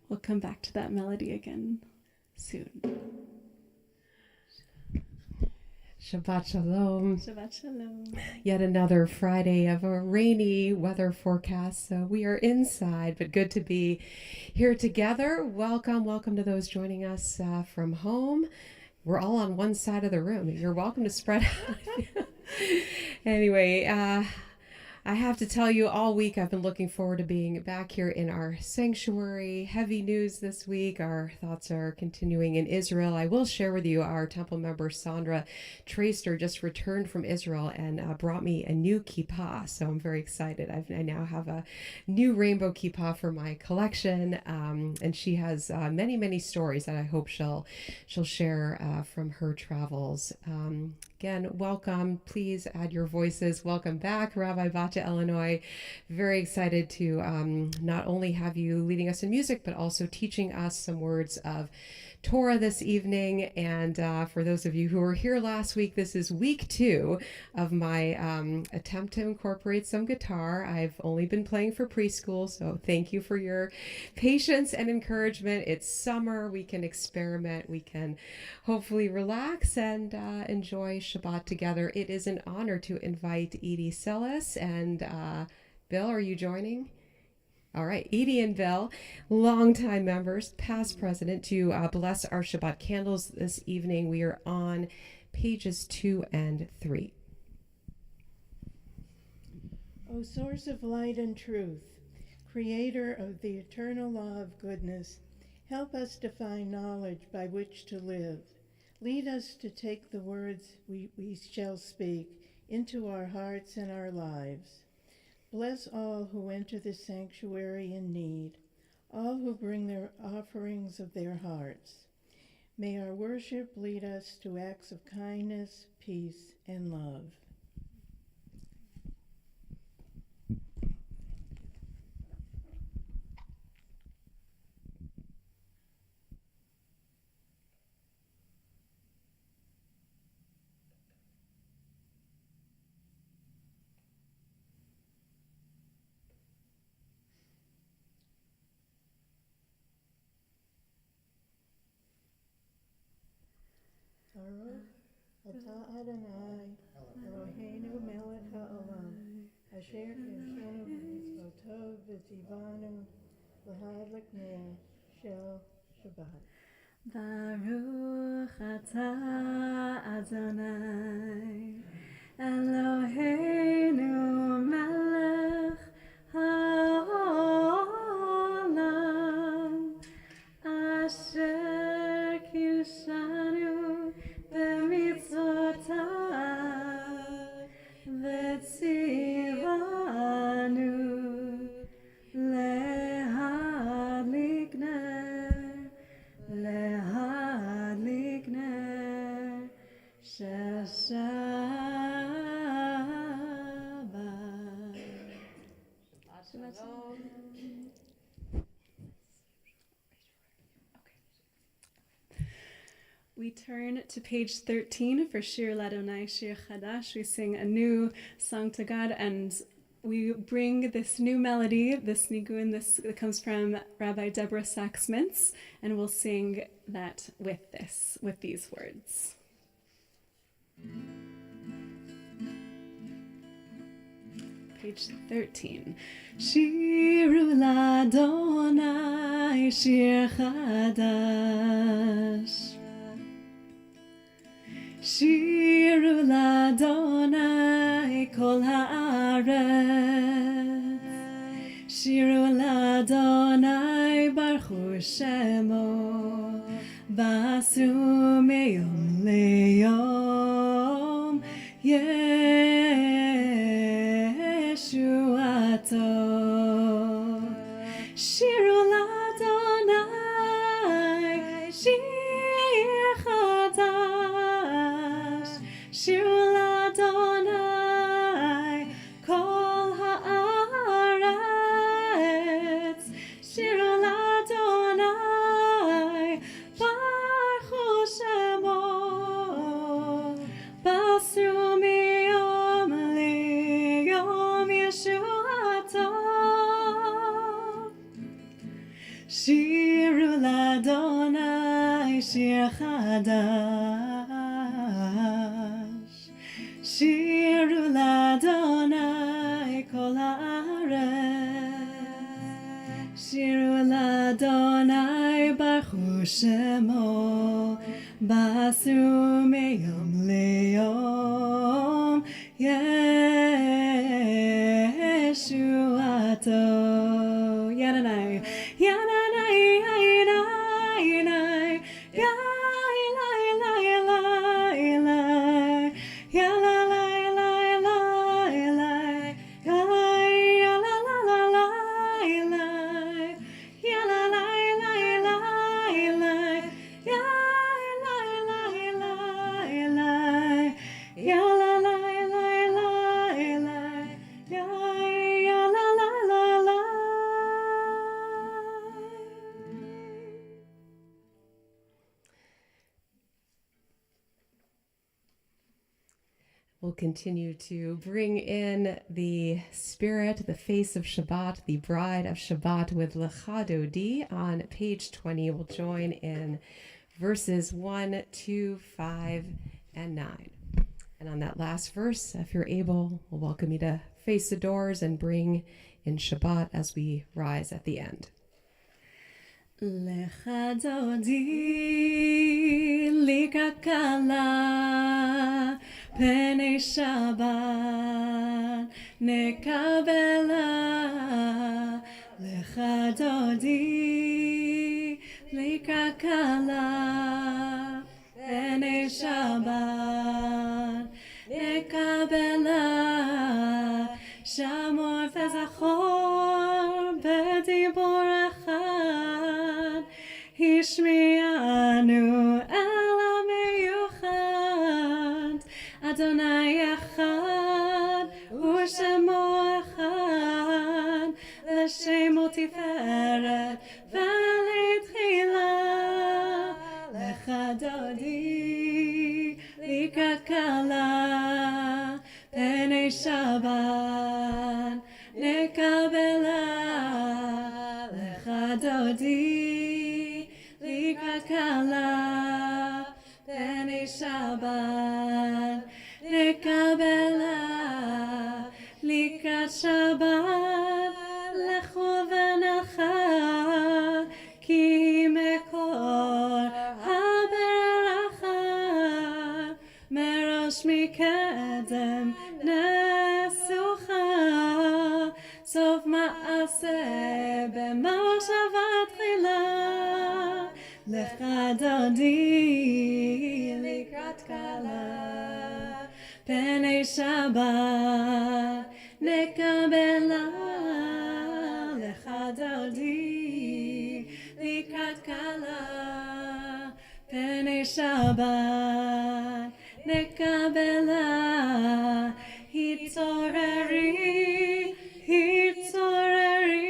We'll come back to that melody again soon. Shabbat Shalom. Shabbat Shalom. Yet another Friday of a rainy weather forecast. So we are inside, but good to be here together. Welcome to those joining us from home. We're all on one side of the room. You're welcome to spread out. Anyway, I have to tell you, all week I've been looking forward to being back here in our sanctuary. Heavy news this week. Our thoughts are continuing in Israel. I will share with you our temple member Sandra Traster just returned from Israel and brought me a new kippah. So I'm very excited. I now have a new rainbow kippah for my collection, and she has many stories that I hope she'll share from her travels. Again, welcome. Please add your voices. Welcome back, Rabbi Bata, Illinois. Very excited to not only have you leading us in music, but also teaching us some words of Torah this evening. And for those of you who were here last week, this is week 2 of my attempt to incorporate some guitar. I've only been playing for preschool, so thank you for your patience and encouragement. It's summer. We can experiment. We can hopefully relax and enjoy Shabbat together. It is an honor to invite Edie Sellis and Bill. Are you joining? All right, Edie and Bill, longtime members, past president, to bless our Shabbat candles this evening. We are on pages 2 and 3. O source of light and truth, creator of the eternal law of goodness, help us to find knowledge by which to live. Lead us to take the words we shall speak into our hearts and our lives. Bless all who enter the sanctuary in need, all who bring their offerings of their hearts. May our worship lead us to acts of kindness, peace, and love. Ata Adonai, Eloheinu melech haolam, asher kirshanu b'mitzvotov v'tzivanu l'hadlik ner shel Shabbat. Baruch atah Adonai, Eloheinu melech haolam, asher kirshanu b'mitzvotav v'tzivanu lehadlik ner shel Shabbat. Shabbat shalom. We turn to page 13 for Shir Ladonai, Shir Chadash. We sing a new song to God, and we bring this new melody, this nigun, that comes from Rabbi Deborah Sachs-Mintz, and we'll sing that with these words. page 13. Shiru l'Adonai shir chadash. Shiru l'Adonai kol haaretz. Shiru l'Adonai baruch shemo. Basru meyom leyom. Yeshuato. Shiru l'Adonai shir chadash. Shiru l'Adonai kol haaretz. Shiru l'Adonai baruch shemo. Basru miyom liyom Yeshuato. Shiru l'Adonai shir chadash. Shiru l'Adonai kol haaretz. Shiru l'Adonai baruch shemo. Basru meyom leyom Yeshuato. Yananai, yananai, yanai, yanai, yanai, yanai, yanai, We'll continue to bring in the spirit, the face of Shabbat, the bride of Shabbat with Lecha Dodi on page 20. We'll join in verses 1, 2, 5, and 9. And on that last verse, if you're able, we'll welcome you to face the doors and bring in Shabbat as we rise at the end. Lecha dodi likakala penei Shabbat nekabela. Lecha dodi likakala penei Shabbat nekabela. Shamor v'zachor b'dibor echad Hishmi'anu el ha'meyuchad. Adonai echad u'shemo echad l'shemo tiferet v'letchila. Lecha dodi likakala penei Shabbat nekabela. Lecha dodi likakala penei Shabbat nekabela. Likat Shabbat lechu v'nacha ki mekor haberacha. Merosh mikedem nesucha sof ma'aseh b'moshavat chila. Lecha dodi likrat kala penei Shabbat nekabela. Lecha dodi likrat kala penei Shabbat nekabela. Hitzoreri, hitzoreri,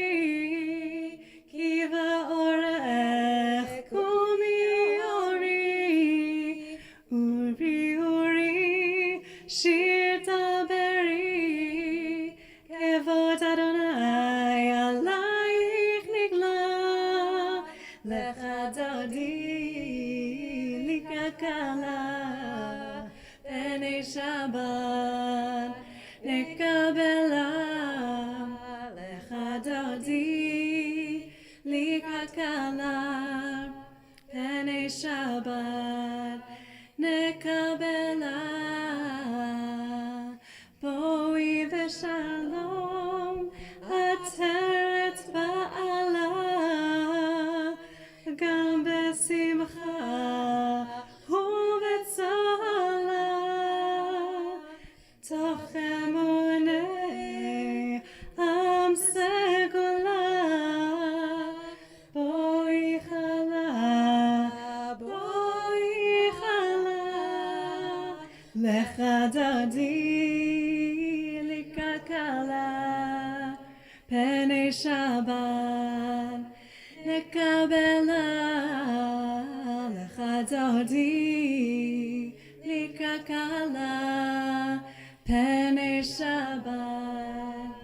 kiva orech kumi ori. Uri, uri, shir taberi, kevod Adonai alayich nigla. Lecha dodi likakala penei Shabbat nekabela. Shabbat nekabela boi v'shalom ateret ba'ala gam besimcha u'betzola toch emunei am segula boi chala lecha dodi likakala penei Shabbat nekabela lecha dodi likakala penei Shabbat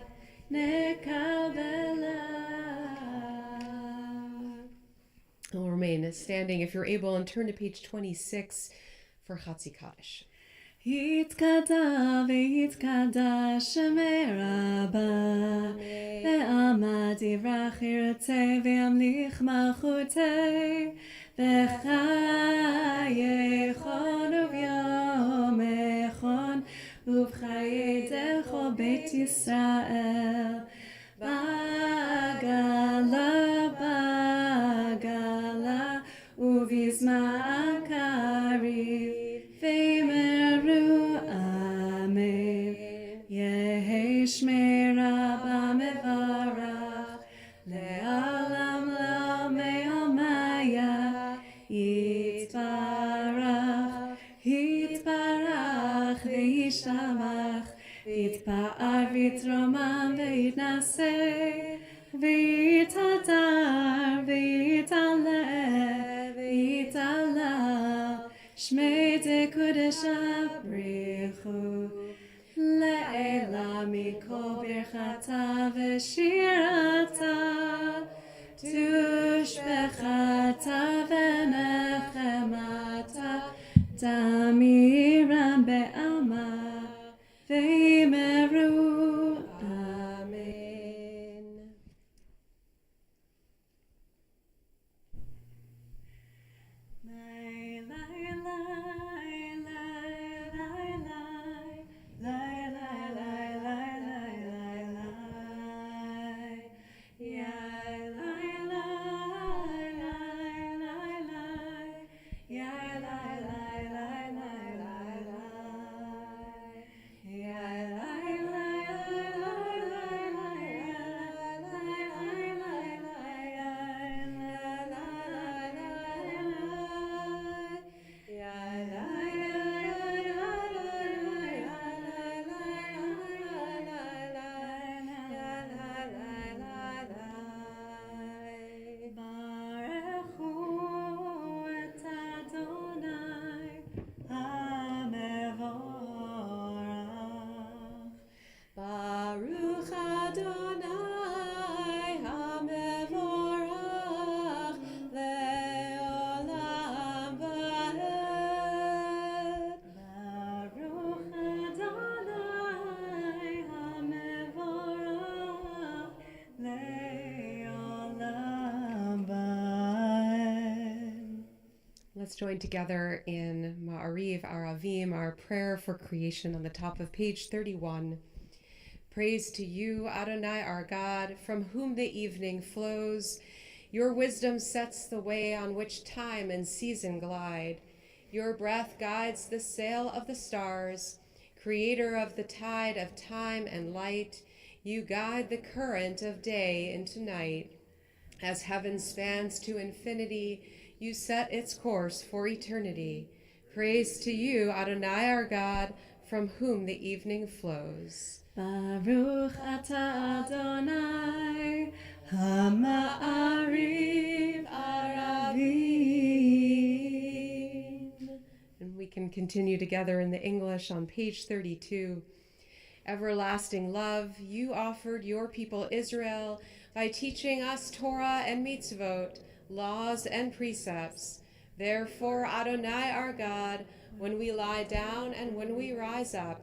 nekabela. We'll remain standing if you're able and turn to page 26 for Chatzi Kaddish. יתקדע ויתקדע שמי רבה ועמד יברח ירצה וימליך מלכותי בחייכון וביום איכון ובחיי דרכו בית ישראל בגלה ובזמן קריב ויאמרו אמן יהי שמי רבה מברך לעולם לעולמי עולמיה יתברך וישתבח ויתפאר ויתרומם ויתנשא ויתהדר ויתעלה שמי דקודש הבריחו לעילה מכל ברכתה ושירתה תושבחתה ונחמתה תמירם בעלמה ויאמרו אמן. Let's join together in Ma'ariv Aravim, our prayer for creation on the top of page 31. Praise to you, Adonai, our God, from whom the evening flows. Your wisdom sets the way on which time and season glide. Your breath guides the sail of the stars. Creator of the tide of time and light, you guide the current of day into night. As heaven spans to infinity, you set its course for eternity. Praise to you, Adonai, our God, from whom the evening flows. Baruch atah Adonai, Ha'ma'ariv Aravim. And we can continue together in the English on page 32. Everlasting love, you offered your people Israel by teaching us Torah and mitzvot, laws and precepts. Therefore, Adonai, our God, when we lie down and when we rise up,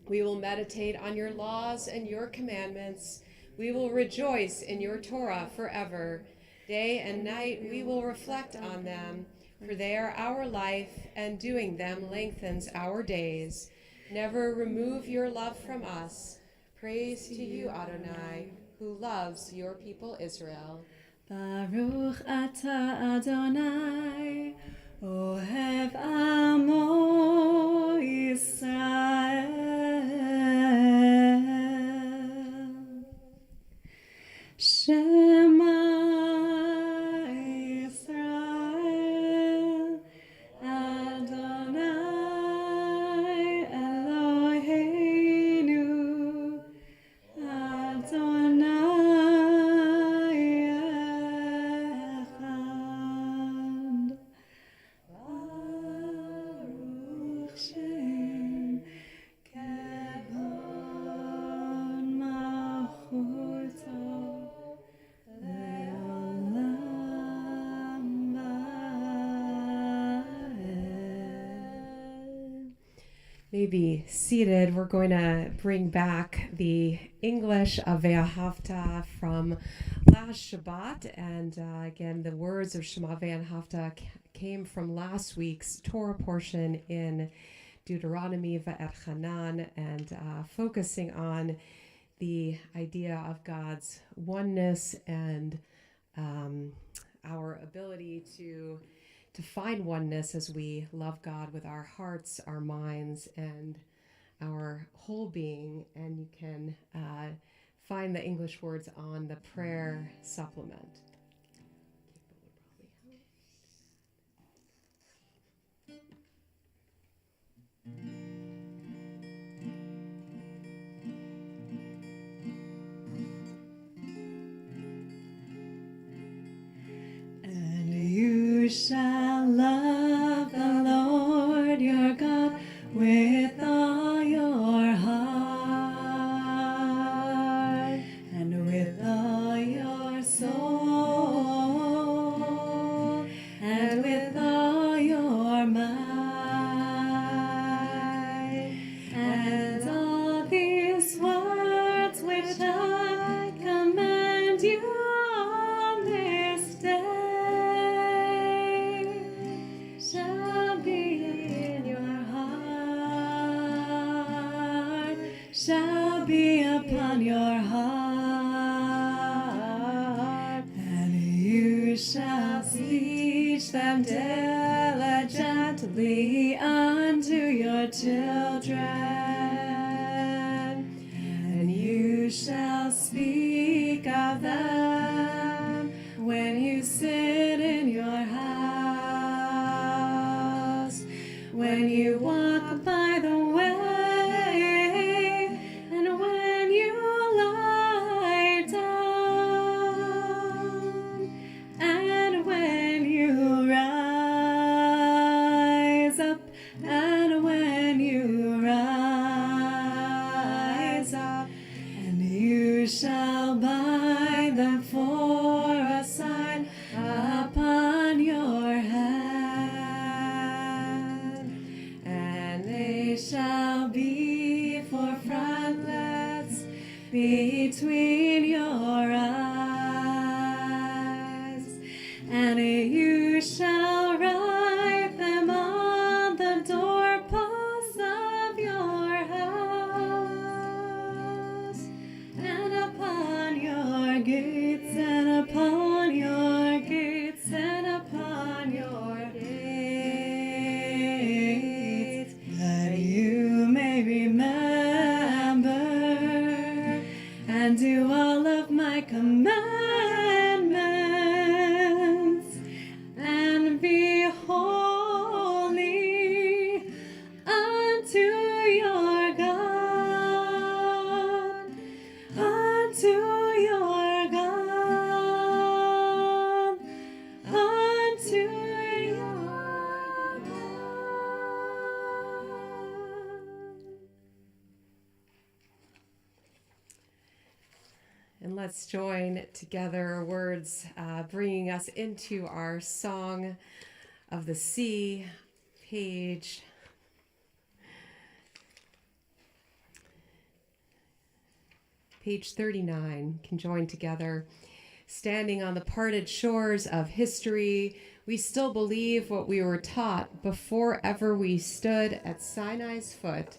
we will meditate on your laws and your commandments. We will rejoice in your Torah forever. Day and night we will reflect on them. For they are our life, and doing them lengthens our days. Never remove your love from us. Praise to you, Adonai, who loves your people Israel. Baruch atah Adonai, Ohev Amo Yisrael. Shema Yisrael, Adonai Eloheinu, Adonai Echad. Baruch Shem Kevod Malchuto Le'olam Va'ed. Maybe seated, we're going to bring back the English of Ve'ahavta from last Shabbat. And again, the words of Shema Ve'ahavta came from last week's Torah portion in Deuteronomy Ve'etchanan, and focusing on the idea of God's oneness and our ability to find oneness as we love God with our hearts, our minds, and our whole being. And you can find the English words on the prayer supplement. And you shall love the Lord your God with all your heart and with all your soul and with all your might. And all these words which I command you on this day shall be in your heart, shall be upon your heart, and you shall teach them diligently unto your children, and you shall speak of them when you sit in your house, when you walk by the way, and when you lie down, and when you rise up, and when you rise up, and you shall bind them for a sign upon your hand, and they shall be for frontlets between your eyes, and you shall write them on the doorposts of your house, and upon your gates, and upon your gates, and upon your gates, that you may remember and do all of my commandments, and be holy unto your God, unto your God, unto your God. And let's join together words bringing us into our Song of the Sea, page 39. Can join together. Standing on the parted shores of history, We still believe what we were taught before ever we stood at Sinai's foot,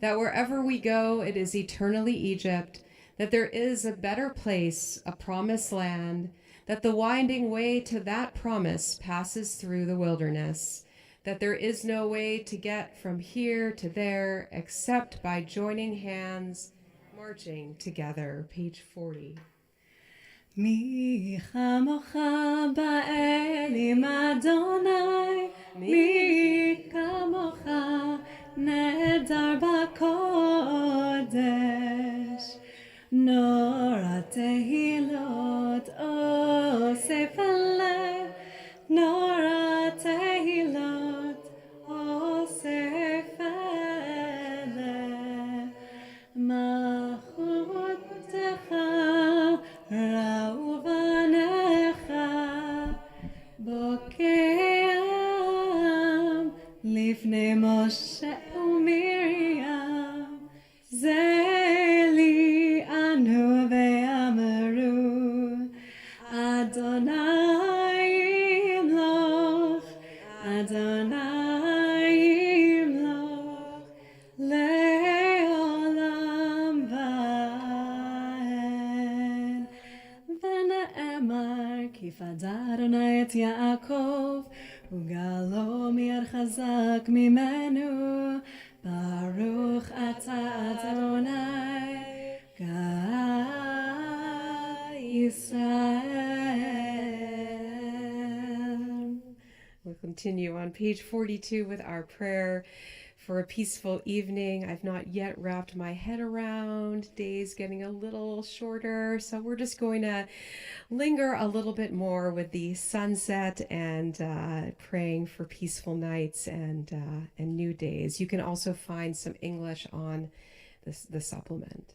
that wherever we go, it is eternally Egypt, that there is a better place, a promised land, that the winding way to that promise passes through the wilderness, that there is no way to get from here to there except by joining hands, marching together. Page 40. מי כמוך באלים אדוני, מי כמוך נהדר בקודש, נורא תהילות אוסף הלב, נורא תהילות אוסף הלב, מלכותך ראו בניך בוקעם לפני משה ומרים, זה לי ענו ואמרו, אדוני ימלוך, אדוני ימלוך לעולם ועד. ונאמר כי פדה אדוני את יעקב וגאלו מיד חזק ממנו, ברוך אתה אדוני גאל ישראל. We'll continue on page 42 with our prayer for a peaceful evening. I've not yet wrapped my head around. Day's getting a little shorter, so we're just going to linger a little bit more with the sunset and praying for peaceful nights and new days. You can also find some English on the supplement.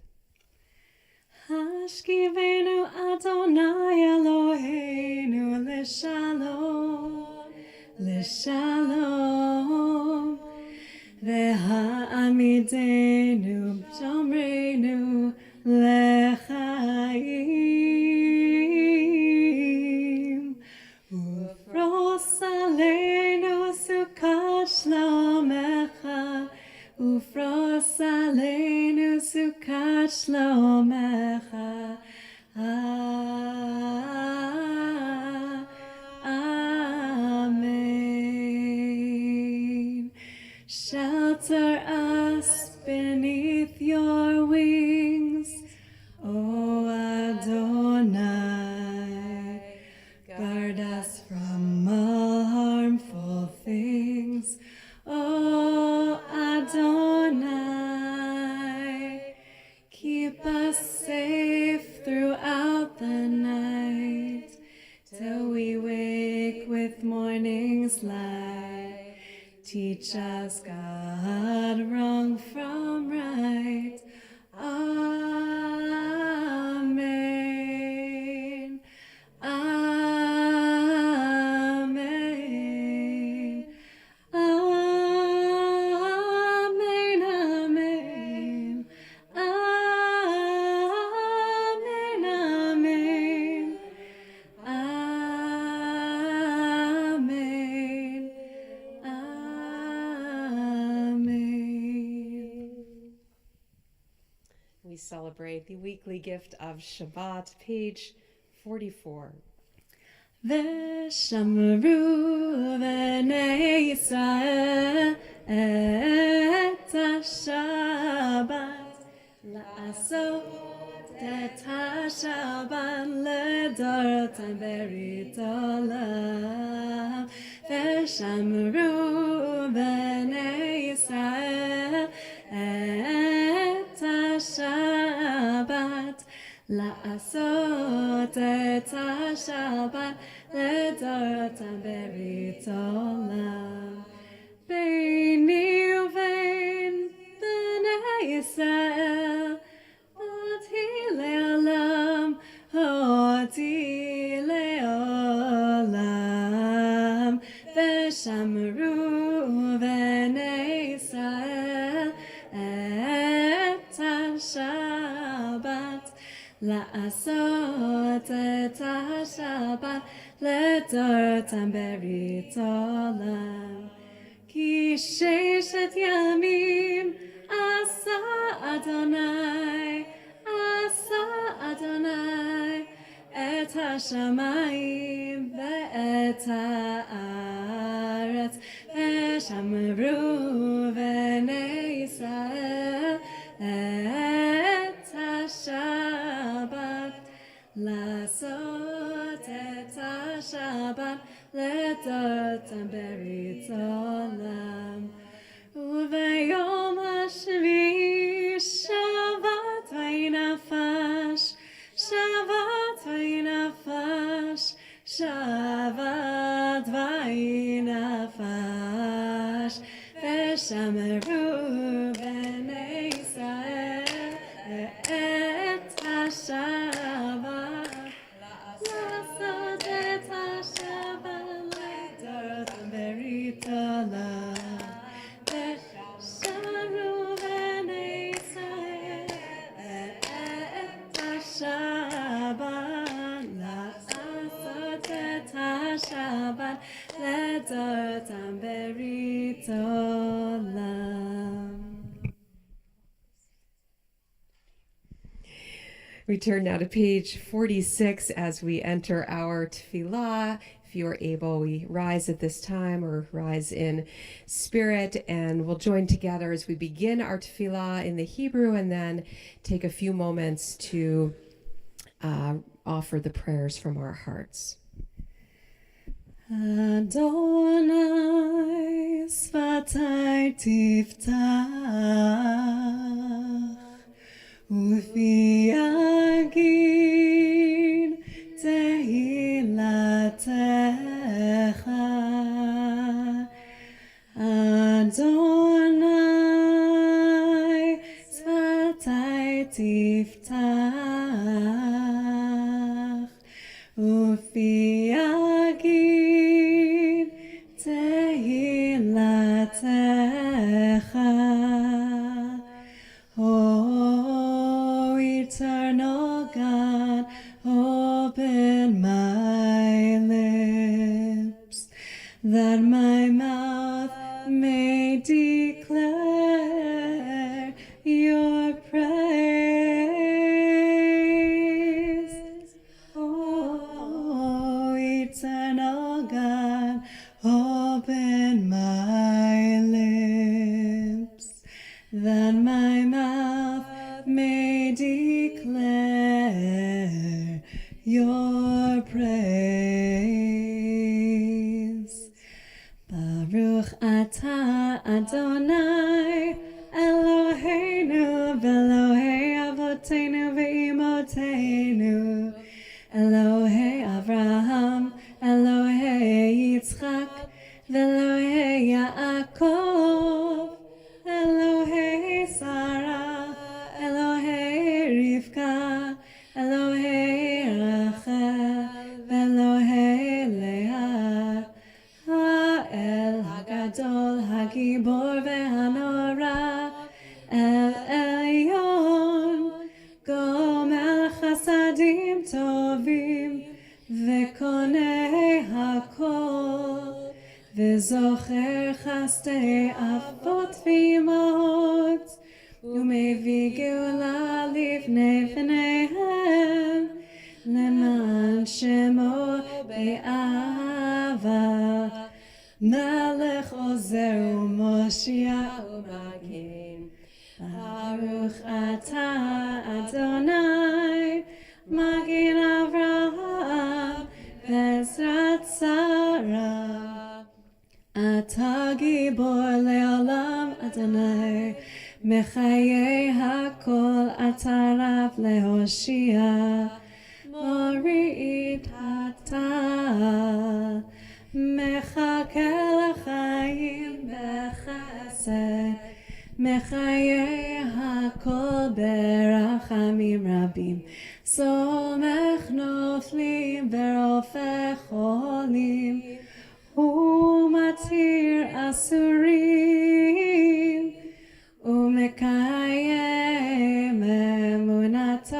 השכיבנו אדוני אלוהינו לשלום, לשלום, והעמידנו שומרנו לחיים, ופרוס עלינו סוכת שלומך, ופרוס עלינו סוכת שלומך. Amen. Shelter us beneath your wings, O Adonai. Guard us from all harmful things, O Adonai. Keep us safe throughout the night, till we wake with morning's light. Teach us, God, wrong from right. Amen. Amen. Amen. Amen. Amen. Amen. Amen. Amen. We celebrate the weekly gift of Shabbat, page 44. ושמרו בני ישראל את השבת, לעשות את השבת לדורותם ברית עולם. ושמרו בני ישראל את השבת, לעשות את השבת לדורותם ברית עולם. ביני ובין בני ישראל אותי לעולם, אותי לעולם. ושמרו בני ישראל את השבת, לעשות את השבת לדורתם ברית עולם. כי ששת ימים עשה אדוני את השמיים ואת הארץ, ושמרו בני ישראל את השבת, לעשות את השבת לדורתם ברית עולם. וביום השביעי שבת וינפש, שבת וינפש, שבת וינפש, ושמרו בני ישראל את השבת, לעשות את השבת לדורתם ברית עולם. ושמרו בני ישראל את השבת, לעשות את השבת לדורתם ברית עולם. We turn now to page 46 as we enter our tefillah. If you are able, we rise at this time or rise in spirit, and we'll join together as we begin our tefillah in the Hebrew and then take a few moments to offer the prayers from our hearts. Adonai sfatai tiftach ufi yagid tehilatecha. Adonai sfatai tiftach ufi yagid tehilatecha. Oh, eternal God, open my lips, that my mouth may declare your praise. Oh, eternal God, open my lips, that my mouth may declare your praise. Baruch atah Adonai Eloheinu v'Elohei avoteinu v'imotenu, Elohei Avraham, Elohei Yitzchak, v'Elohei Yaakov, Elohei Sarah, Elohei Rivka, Elohei Rachel, v'Elohei Leah, Ha'el Hagadol, Hagibor v'Hanora, El Elyon, Gomel Chasadim Tovim, v'Konei Hakol, v'Zocher Chastei Avot v'Imahot, ומביא גאולה לפני פניהם, למען שמו באהבה, מלך עוזר ומושיע ומגן. ברוך אתה אדוני, מגן אברהם בעזרת שרה. אתה גיבור לעולם אדוני, מחיי הכל אתה רב להושיע, מוריד אתה, מחכה לחיים בחסד, מחיי הכל ברחמים רבים, סומך נופלים ורופא חולים, הוא מתיר אסורים, ומקיים אמונתו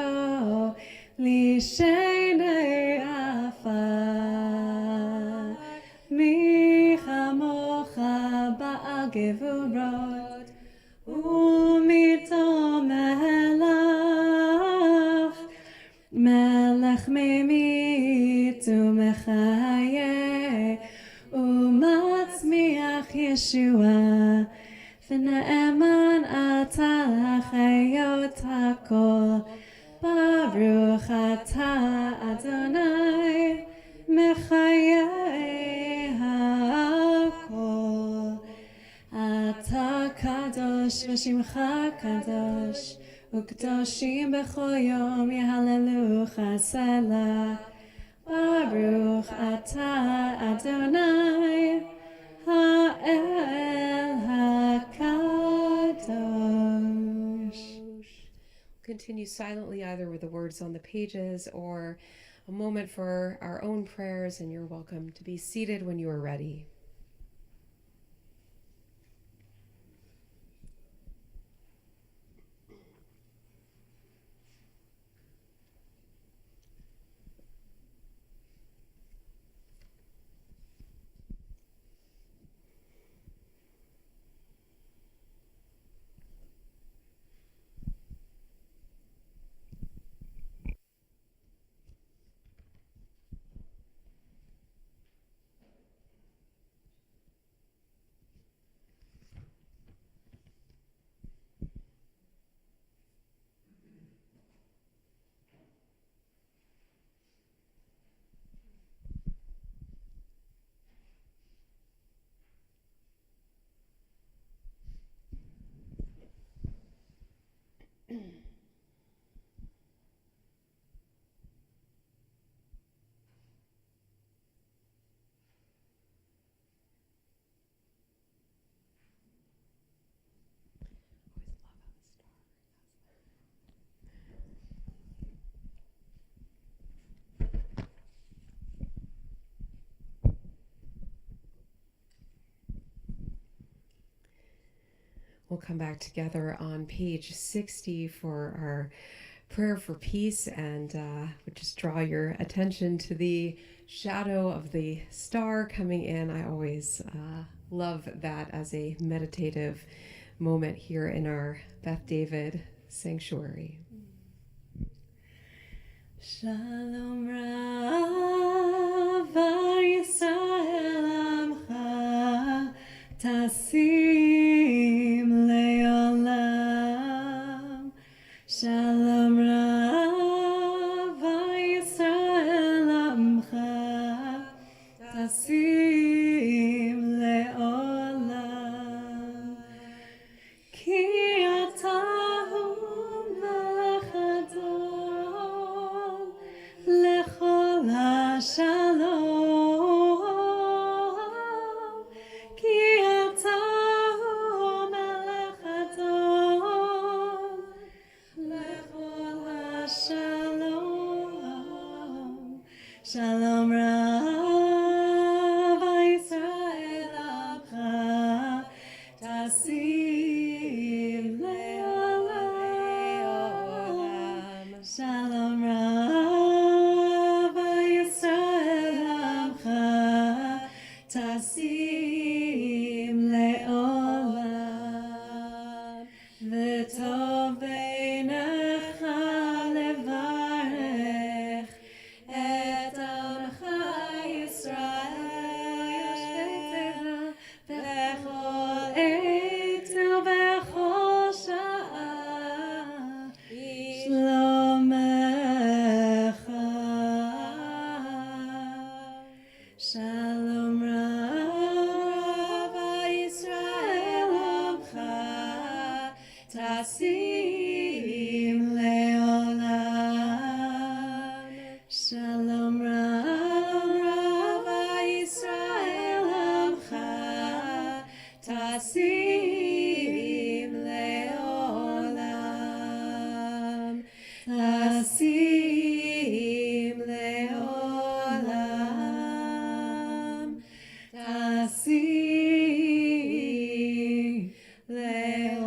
לשני עפר, מי כמוך בעל גבורות, ומיתו מלך, מלך ממית ומחיה, ומצמיח ישועה, ונאמן אתה לחיות הכל. ברוך אתה אדוני מחיי הכל. אתה קדוש ושמך קדוש, וקדושים בכל יום יהללוך סלה. ברוך אתה אדוני האל הקדוש. Continue silently either with the words on the pages or a moment for our own prayers, and you're welcome to be seated when you are ready. We'll come back together on page 60 for our prayer for peace, and would just draw your attention to the shadow of the star coming in. I always love that as a meditative moment here in our Beth David sanctuary. Shalom Rav Yisrael Amcha Tasim Leolam. Shalom Rav Yisrael Amcha Tasim Leolam. Ki atahu melech adon lechol hashalom. Ki atahu melech adon lechol hashalom. Shalom Rav Yisrael Amcha Tasim Leolam. Shalom Rav Yisrael Amcha Tasim Leolam. V'tov beinecha levarech et amcha Yisrael bechol עת ובכל שעה שלומך. Shalom Rav Yisrael Amcha Tasim Leolam. Shalom Rav Yisrael Amcha Tasim Leolam. Tasim Leolam. Tasim Leolam.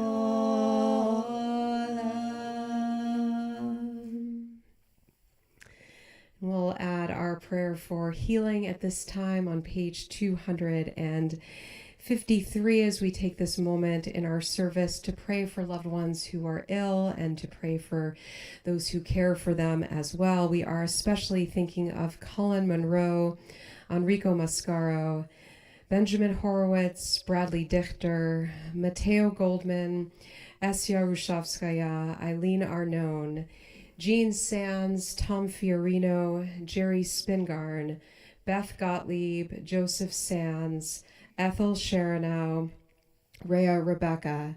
We'll add our prayer for healing at this time on page 253 as we take this moment in our service to pray for loved ones who are ill and to pray for those who care for them as well. We are especially thinking of Colin Monroe, Enrico Mascaro, Benjamin Horowitz, Bradley Dichter, Matteo Goldman, Esya Rushovskaya, Eileen Arnone, Jean Sands, Tom Fiorino, Jerry Spingarn, Beth Gottlieb, Joseph Sands, Ethel Sharanow, Rhea Rebecca,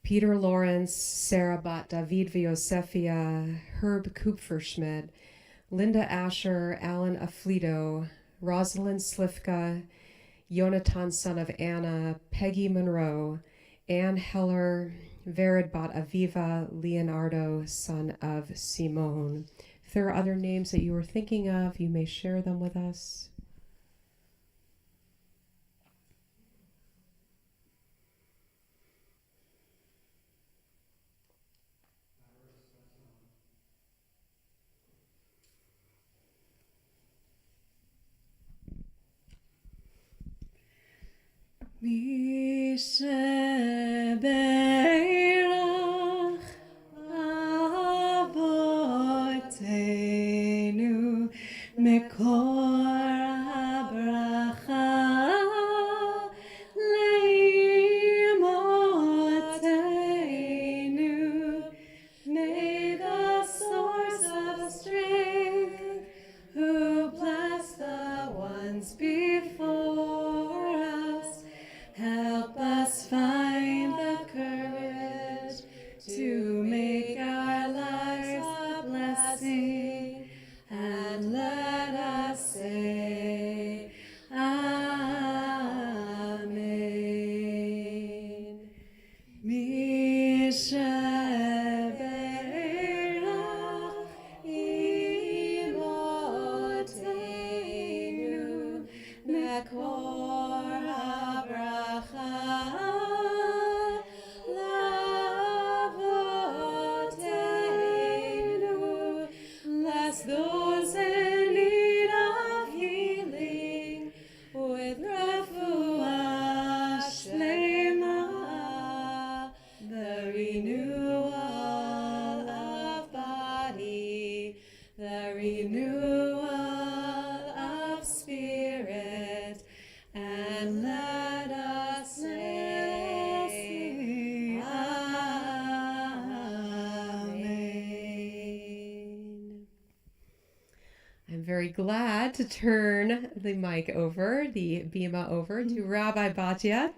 Peter Lawrence, Sarah Bat David Viosefia, Herb Kupferschmidt, Linda Asher, Alan Aflito, Rosalind Slifka, Jonathan, son of Anna, Peggy Monroe, Anne Heller, Vered Bat Aviva, Leonardo, son of Simone. If there are other names that you were thinking of, you may share them with us. Mishebeirach Avotenu Mekor HaBracha Leimotenu. May the source of strength, who bless the ones before us, help us find the courage to make our lives a blessing, and let us say, Amen. Mishebeirach imotenu mekor habracha lavotenu. Bless those in need of healing with refuah shlema, the renewal of body, the renewal of spirit, and let us say, Amen. I'm very glad to turn the mic over, the bima over, to Rabbi Batya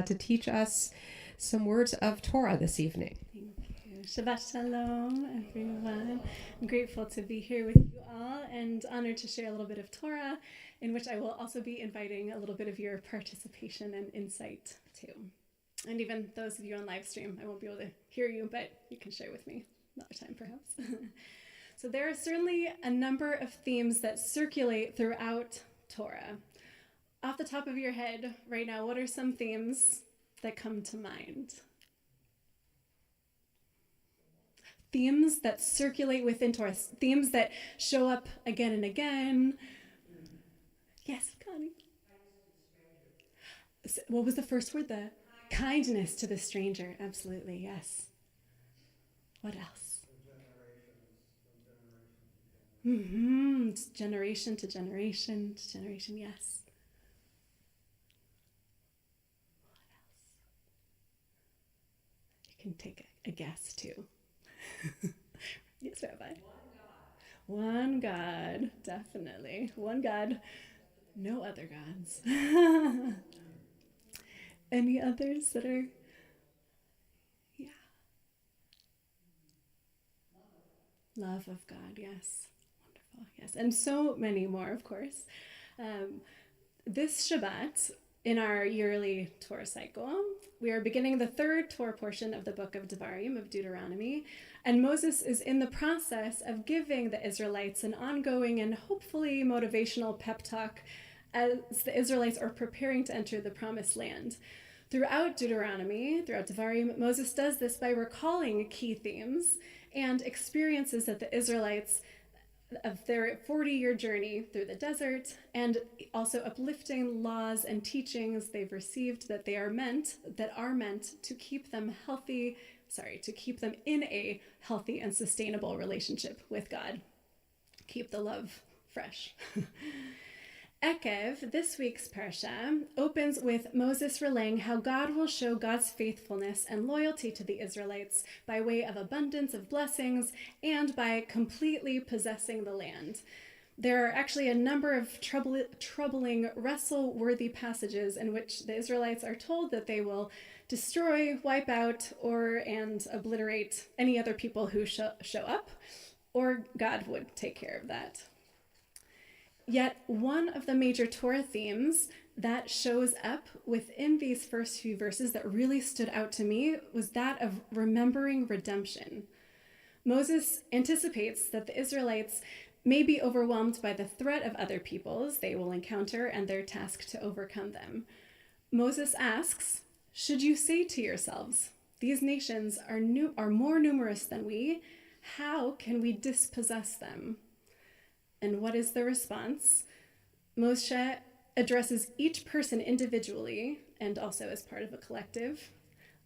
to teach us some words of Torah this evening. Thank you. Shabbat Shalom, everyone. I'm grateful to be here with you all and honored to share a little bit of Torah, in which I will also be inviting a little bit of your participation and insight too. And even those of you on live stream, I won't be able to hear you, but you can share with me another time perhaps. So there are certainly a number of themes that circulate throughout Torah. Off the top of your head right now, what are some themes that come to mind? Themes that circulate within Torah, themes that show up again and again. Yes, Connie. What was the first word? The kindness to the stranger. Absolutely, yes. What else? It's generation to generation to generation, yes. What else? You can take a guess too. Yes, Rabbi. One God, definitely. One God, no other gods. Any others that are, yeah. Love of God, yes. Wonderful, yes. And so many more, of course. This Shabbat, in our yearly Torah cycle, we are beginning the third Torah portion of the book of Devarim, of Deuteronomy, and Moses is in the process of giving the Israelites an ongoing and hopefully motivational pep talk as the Israelites are preparing to enter the Promised Land. Throughout Deuteronomy, throughout Devarim, Moses does this by recalling key themes and experiences that the Israelites of their 40-year journey through the desert, and also uplifting laws and teachings they've received that are meant to keep them to keep them in a healthy and sustainable relationship with God. Keep the love fresh. Ekev, this week's parsha, opens with Moses relaying how God will show God's faithfulness and loyalty to the Israelites by way of abundance of blessings and by completely possessing the land. There are actually a number of troubling, wrestle-worthy passages in which the Israelites are told that they will destroy, wipe out, and obliterate any other people who show up, or God would take care of that. Yet one of the major Torah themes that shows up within these first few verses that really stood out to me was that of remembering redemption. Moses anticipates that the Israelites may be overwhelmed by the threat of other peoples they will encounter and their task to overcome them. Moses asks, "Should you say to yourselves, these nations are more numerous than we? How can we dispossess them?" And what is the response? Moshe addresses each person individually and also as part of a collective.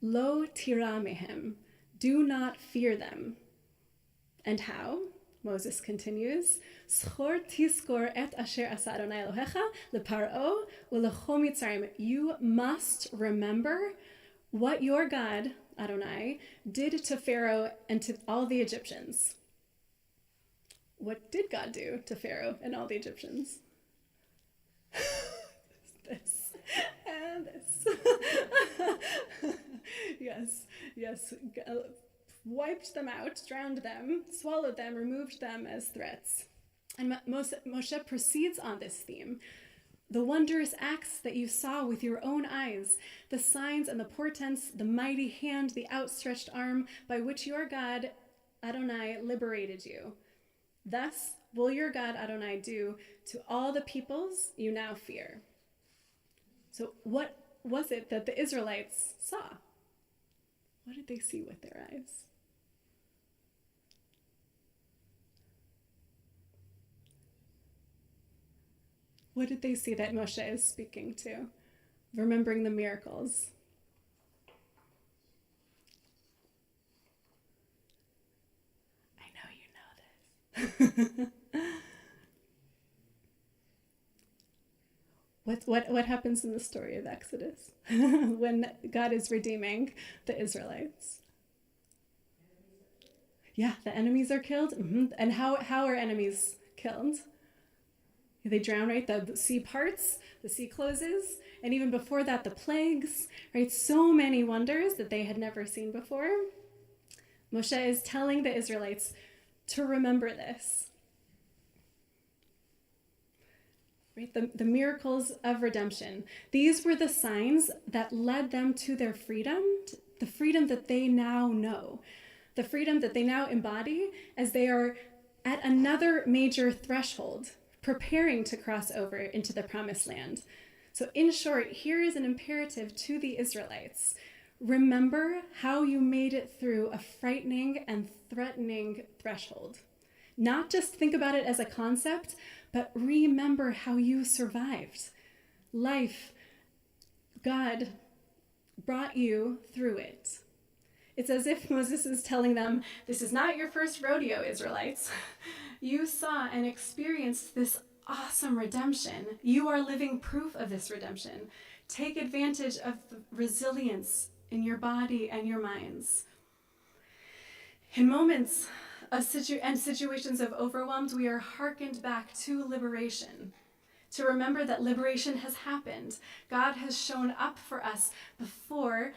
Lo tira mehem, do not fear them. And how? Moses continues, Schor tiskor et asher asa Adonai Elohecha leparo ulecho Mitzrayim. You must remember what your God, Adonai, did to Pharaoh and to all the Egyptians. What did God do to Pharaoh and all the Egyptians? This and this. Yes. Wiped them out, drowned them, swallowed them, removed them as threats. And Moshe proceeds on this theme. The wondrous acts that you saw with your own eyes, the signs and the portents, the mighty hand, the outstretched arm by which your God, Adonai, liberated you. Thus will your God Adonai do to all the peoples you now fear. So what was it that the Israelites saw? What did they see with their eyes? What did they see that Moshe is speaking to? Remembering the miracles. What happens in the story of Exodus when God is redeeming the Israelites? Yeah, the enemies are killed. Mm-hmm. And how are enemies killed? They drown, right? The sea parts, the sea closes, and even before that, the plagues, right? So many wonders that they had never seen before. Moshe is telling the Israelites to remember this. Right? The miracles of redemption. These were the signs that led them to their freedom, the freedom that they now know, the freedom that they now embody as they are at another major threshold, preparing to cross over into the promised land. So in short, here is an imperative to the Israelites. Remember how you made it through a frightening and threatening threshold. Not just think about it as a concept, but remember how you survived. Life, God brought you through it. It's as if Moses is telling them, this is not your first rodeo, Israelites. You saw and experienced this awesome redemption. You are living proof of this redemption. Take advantage of the resilience in your body and your minds. In moments of situations of overwhelmed, we are hearkened back to liberation, to remember that liberation has happened. God has shown up for us before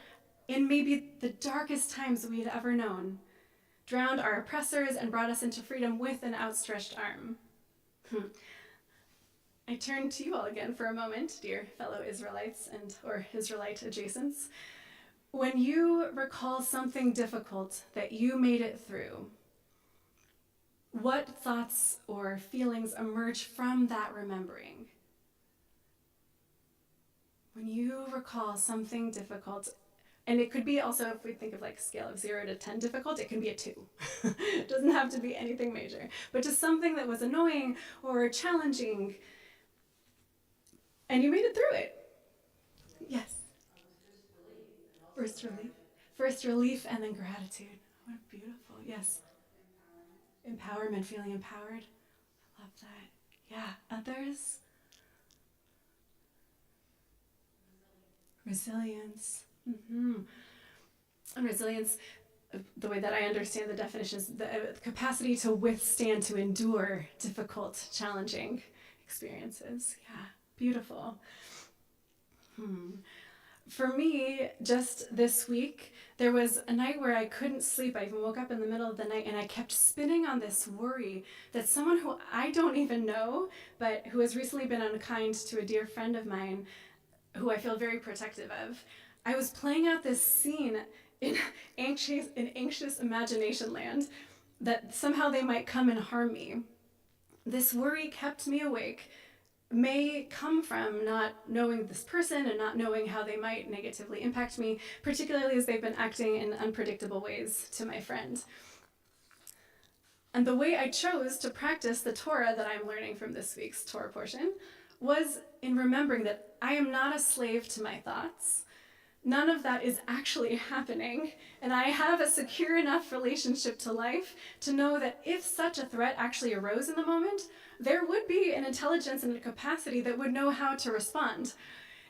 in maybe the darkest times we had ever known, drowned our oppressors and brought us into freedom with an outstretched arm. I turn to you all again for a moment, dear fellow Israelites or Israelite adjacents. When you recall something difficult that you made it through, what thoughts or feelings emerge from that remembering? When you recall something difficult, And it could be also, if we think of like scale of 0 to 10 difficult, it can be a 2. It doesn't have to be anything major, but just something that was annoying or challenging, and you made it through it. Yes. First relief. First relief and then gratitude. What beautiful. Yes. Empowerment, feeling empowered. I love that. Yeah. Others? Resilience. And resilience, the way that I understand the definition, is the capacity to withstand, to endure difficult, challenging experiences. Yeah. Beautiful. For me, just this week, there was a night where I couldn't sleep. I even woke up in the middle of the night and I kept spinning on this worry that someone who I don't even know, but who has recently been unkind to a dear friend of mine, who I feel very protective of, I was playing out this scene in anxious imagination land that somehow they might come and harm me. This worry kept me awake, may come from not knowing this person and not knowing how they might negatively impact me, particularly as they've been acting in unpredictable ways to my friend. And the way I chose to practice the Torah that I'm learning from this week's Torah portion was in remembering that I am not a slave to my thoughts. None of that is actually happening, and I have a secure enough relationship to life to know that if such a threat actually arose in the moment, there would be an intelligence and a capacity that would know how to respond.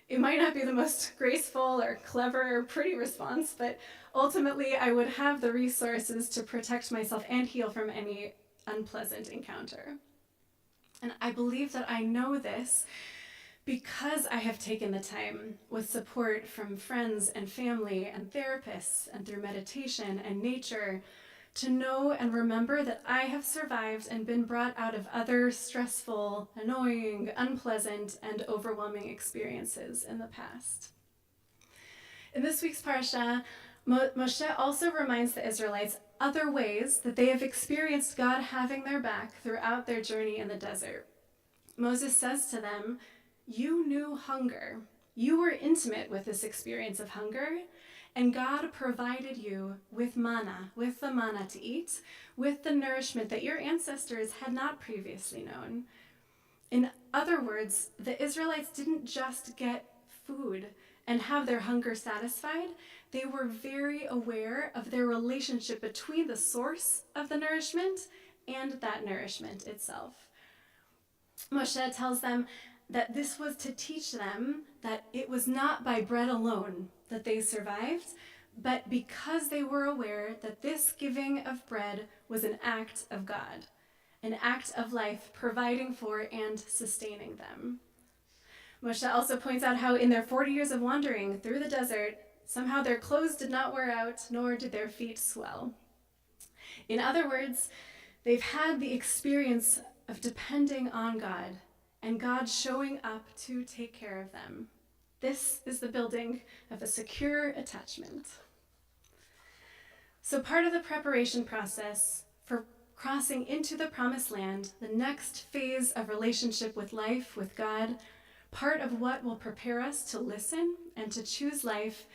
It might not be the most graceful or clever or pretty response, but ultimately I would have the resources to protect myself and heal from any unpleasant encounter. And I believe that I know this because I have taken the time, with support from friends and family and therapists and through meditation and nature, to know and remember that I have survived and been brought out of other stressful, annoying, unpleasant, and overwhelming experiences in the past. In this week's parasha, Moshe also reminds the Israelites other ways that they have experienced God having their back throughout their journey in the desert. Moses says to them, "You knew hunger. You were intimate with this experience of hunger, and God provided you with manna, with the manna to eat, with the nourishment that your ancestors had not previously known." In other words, the Israelites didn't just get food and have their hunger satisfied. They were very aware of their relationship between the source of the nourishment and that nourishment itself. Moshe tells them that this was to teach them that it was not by bread alone that they survived, but because they were aware that this giving of bread was an act of God, an act of life providing for and sustaining them. Moshe also points out how in their 40 years of wandering through the desert, somehow their clothes did not wear out, nor did their feet swell. In other words, they've had the experience of depending on God and God showing up to take care of them. This is the building of a secure attachment. So part of the preparation process for crossing into the promised land, the next phase of relationship with life, with God, part of what will prepare us to listen and to choose life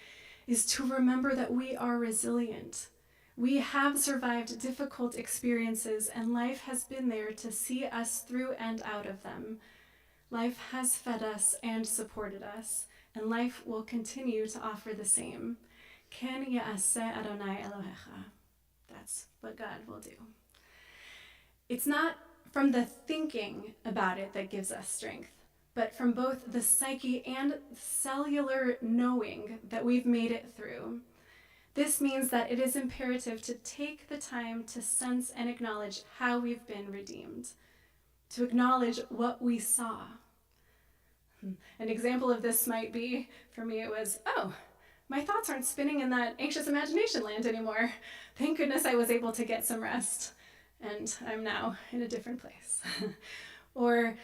is to remember that we are resilient. We have survived difficult experiences, and life has been there to see us through and out of them. Life has fed us and supported us, and life will continue to offer the same. Ken ya'aseh Adonai Elohecha. That's what God will do. It's not from the thinking about it that gives us strength, but from both the psyche and cellular knowing that we've made it through. This means that it is imperative to take the time to sense and acknowledge how we've been redeemed, to acknowledge what we saw. An example of this might be, for me it was, my thoughts aren't spinning in that anxious imagination land anymore. Thank goodness I was able to get some rest, and I'm now in a different place. Or,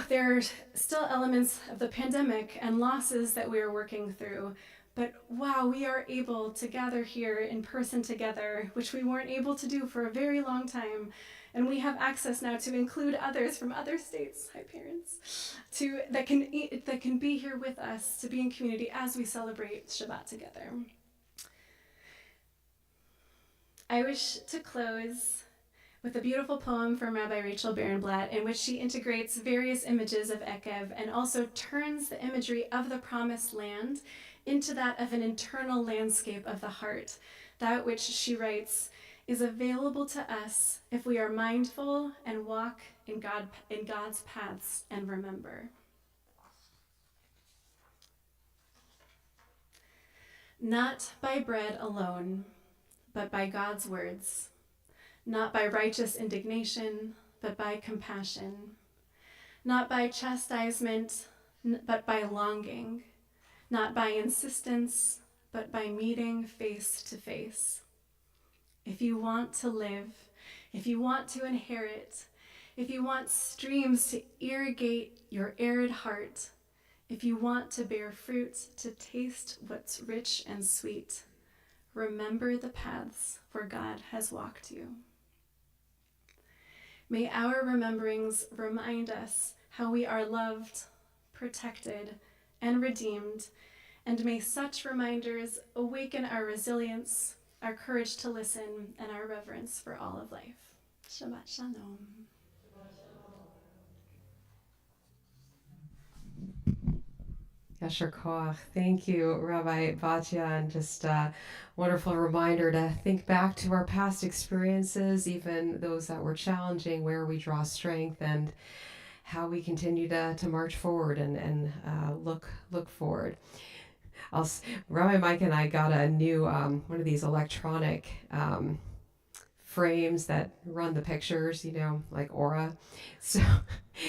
there are still elements of the pandemic and losses that we are working through, but wow, we are able to gather here in person together, which we weren't able to do for a very long time. And we have access now to include others from other states, hi parents, that can be here with us, to be in community as we celebrate Shabbat together. I wish to close with a beautiful poem from Rabbi Rachel Barenblatt in which she integrates various images of Ekev and also turns the imagery of the promised land into that of an internal landscape of the heart, that which, she writes, is available to us if we are mindful and walk in God's paths and remember. Not by bread alone, but by God's words. Not by righteous indignation, but by compassion. Not by chastisement, but by longing. Not by insistence, but by meeting face to face. If you want to live, if you want to inherit, if you want streams to irrigate your arid heart, if you want to bear fruit, to taste what's rich and sweet, remember the paths where God has walked you. May our rememberings remind us how we are loved, protected, and redeemed, and may such reminders awaken our resilience, our courage to listen, and our reverence for all of life. Shabbat Shalom. Yasher Koach. Thank you, Rabbi Batya, and just a wonderful reminder to think back to our past experiences, even those that were challenging, where we draw strength and how we continue to march forward and look forward. Rabbi Mike and I got a new one of these electronic frames that run the pictures, like Aura. So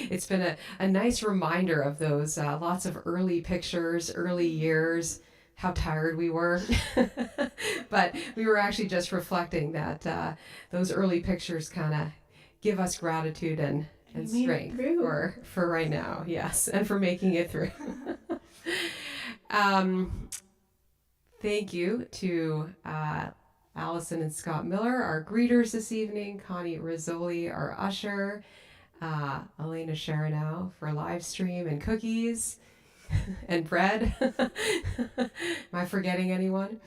it's been a nice reminder of those lots of early pictures, early years, how tired we were. But we were actually just reflecting that those early pictures kind of give us gratitude and strength for right now. Yes, and for making it through. Thank you to Allison and Scott Miller, our greeters this evening, Connie Rizzoli, our usher, Elena Sharonow for live stream and cookies and bread. Am I forgetting anyone?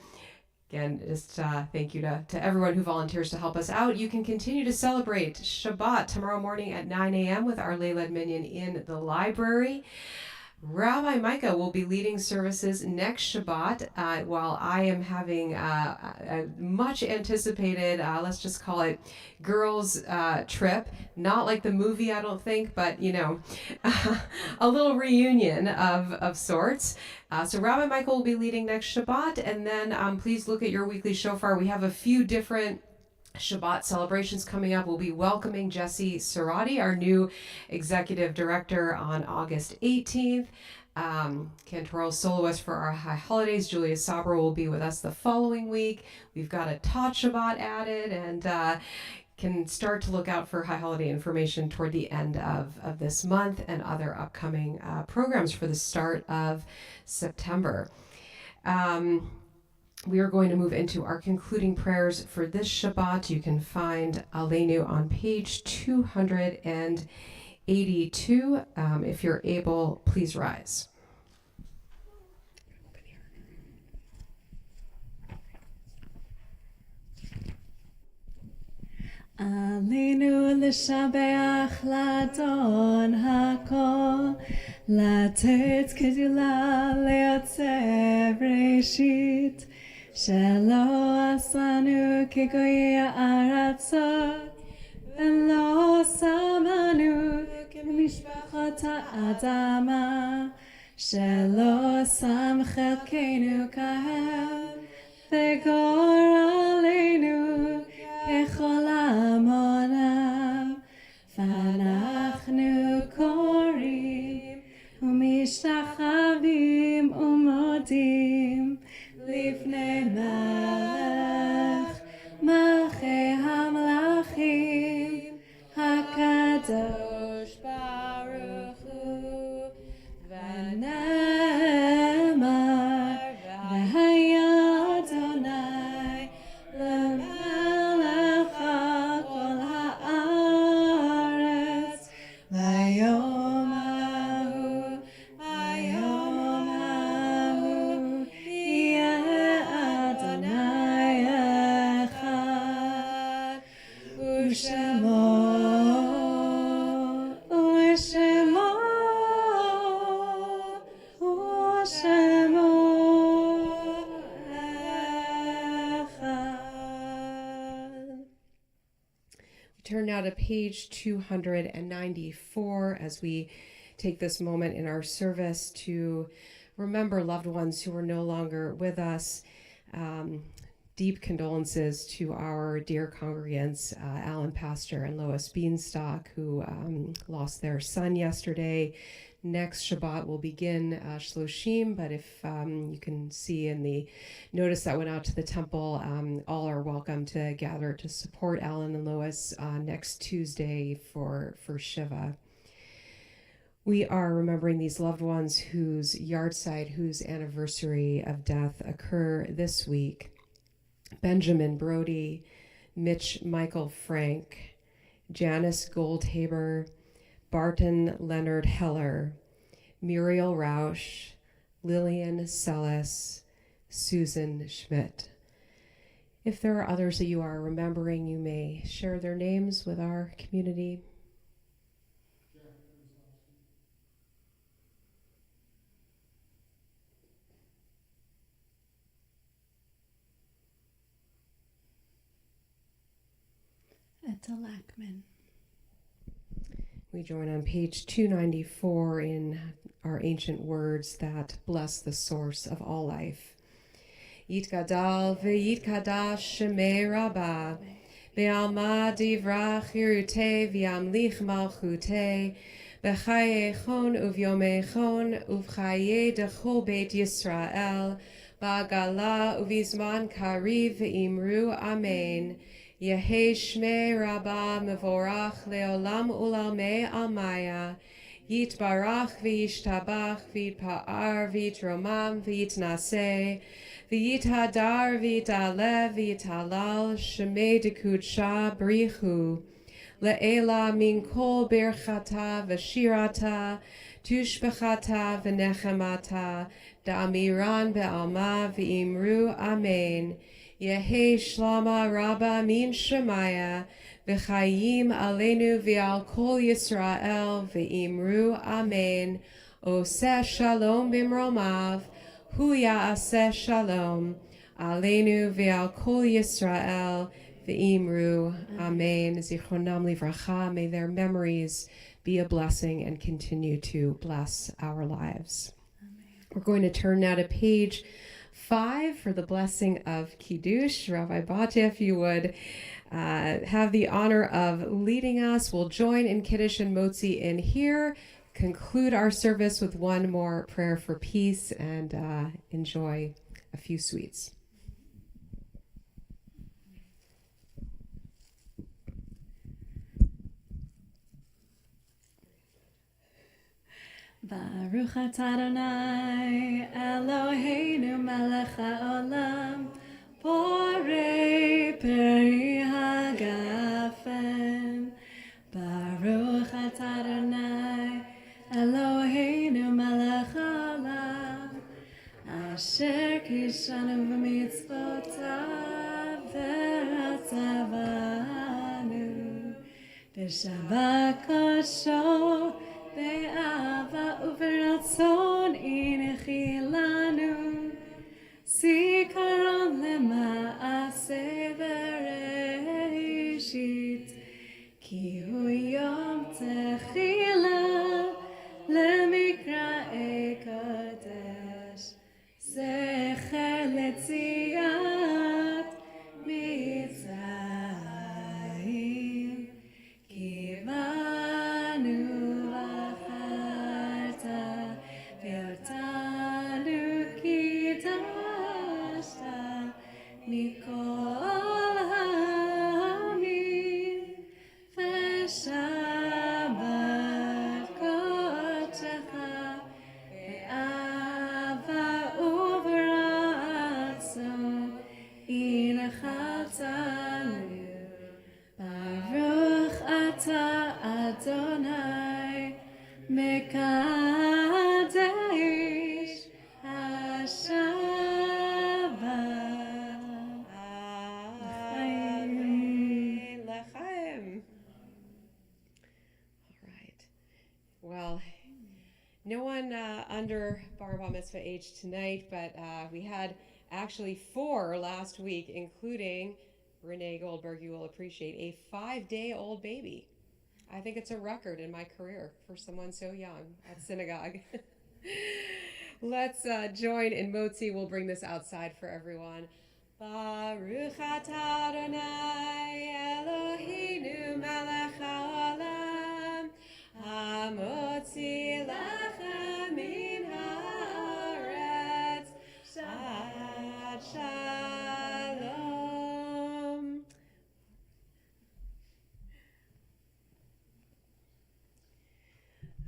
Again, just thank you to everyone who volunteers to help us out. You can continue to celebrate Shabbat tomorrow morning at 9 a.m. with Our Leilad Minyan in the library. Rabbi Micah will be leading services next Shabbat while I am having a much anticipated, let's just call it girls trip. Not like the movie, I don't think, but, a little reunion of sorts. So Rabbi Michael will be leading next Shabbat, and then please look at your weekly shofar. We have a few different Shabbat celebrations coming up. We'll be welcoming Jesse Sarati, our new executive director, on August 18th. Cantoral soloist for our high holidays, Julia Sabra, will be with us the following week. We've got a Tot Shabbat added, and can start to look out for high holiday information toward the end of this month and other upcoming programs for the start of September. We are going to move into our concluding prayers for this Shabbat. You can find Aleinu on page 282. If you're able, please rise. Aleinu l'shabeach l'adon hakol, לתת גדולה ליוצר ראשית, שלא עשנו כגויי הארצות, ולא שמנו כמשפחות האדמה, שלא שם חלקנו כהם, וגורלנו ככל עמונם, ואנחנו קוראים ומשתחווים ומודים לפני מלך מלכי המלכים הקדוש ברוך הוא, ונאמר והיה Ushemo, Ushemo Echad. We turn now to page 294 as we take this moment in our service to remember loved ones who are no longer with us. Deep condolences to our dear congregants, Alan Pastor and Lois Beanstalk, who lost their son yesterday. Next Shabbat will begin Shloshim, but if you can see in the notice that went out to the temple, all are welcome to gather to support Alan and Lois next Tuesday for Shiva. We are remembering these loved ones whose yahrzeit, whose anniversary of death occur this week. Benjamin Brody, Mitch Michael Frank, Janice Goldhaber, Barton Leonard Heller, Muriel Rausch, Lillian Sellis, Susan Schmidt. If there are others that you are remembering, you may share their names with our community. Etta Lackman. We join on page 294 in our ancient words that bless the source of all life. Yitgadal v'yitkadash shemei rabbah, be'alma divrach yiruteh v'yamlich malchuteh, b'chayechon uv'yomechon uv'chaye dechol beit Yisrael, ba'gala uv'izman kariv v'imru amen. Yehei Shmei Rabbah Mevorach Leolam Ulamei Almaya, Yitbarach V'yishtabach V'yitpa'ar V'yitromam V'yitnaseh, V'yithadar V'yitalev V'yitalal Shemei Dekudsha Brichu, Le'ela Min Kol Birchata V'shirata, Tushbechata V'nechemata, Da'amiran Be'alma V'imru Amen. Yehei Shlama Rabba Min Shemaya, V'chayim Aleinu V'al Kol Yisrael, V'imru Amen. Oseh Shalom Bimromav, Hu Ya'aseh Shalom, Aleinu V'al Kol Yisrael, V'imru Amen. Zichronam Livracha, may their memories be a blessing and continue to bless our lives. Amen. We're going to turn now to page 5 for the blessing of Kiddush. Rabbi Batya, if you would have the honor of leading us. We'll join in Kiddush and Motzi in here, conclude our service with one more prayer for peace, and enjoy a few sweets. Baruch atah Adonai Eloheinu melech haolam borei peri hagafen. Baruch atah Adonai Eloheinu melech haolam asher kishanu b'mitzvotav v'ratzavanu b'shabbat kosho be'ava uveratzon inechilanu zikaron lema'aseh bereshit ki hu yom techila lemikra'ei kodesh zecher letziat mitzrayim kivanu Mikol ha'amim v'shabbat kodecha be'ava uv'ratzon inachaltanu. Baruch atah Adonai mekadesh HaShabbat. L'chaim. No one under bar mitzvah age tonight, but we had actually 4 last week, including Renee Goldberg. You will appreciate a 5-day-old baby. I think it's a record in my career for someone so young at synagogue. Let's join in Motzi. We'll bring this outside for everyone. Baruch atah Adonai Eloheinu melech haolam hamotzi lechem min haaretz Shabbat Shalom.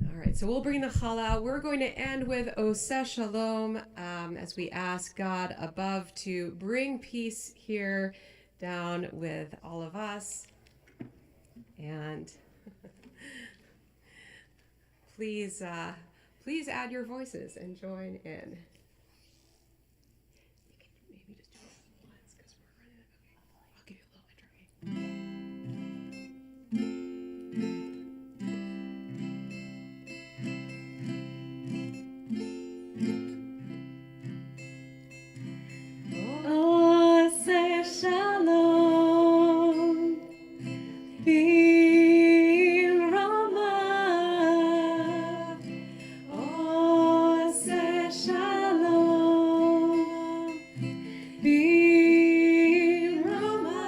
All right, so we'll bring the challah. We're going to end with Oseh Shalom as we ask God above to bring peace here down with all of us. And please add your voices and join in. You can maybe just do it once because we're running. Okay, I'll give you a little intro. Oseh Shalom, Birama. Oseh Shalom, Birama.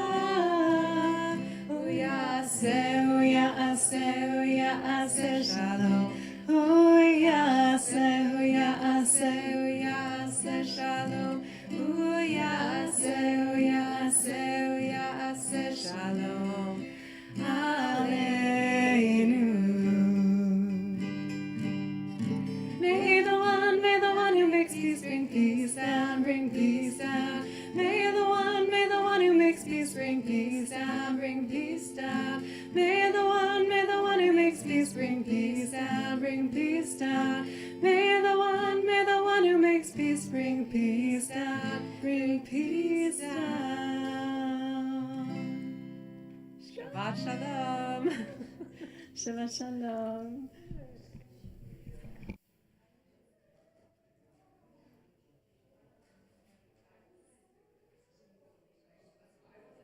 Uyaseh, uyaseh, uyaseh Shalom. Uyaseh, uyaseh, uyaseh Shalom. Uyaseh, uyaseh, uyaseh Shalom Aleinu. May the one who makes peace bring peace down, bring peace down. May the one who makes peace bring peace down, bring peace down. May the one who makes peace bring peace down, bring peace down. May the one who makes peace bring peace down, bring peace down. Shabbat Shalom. Shabbat Shalom.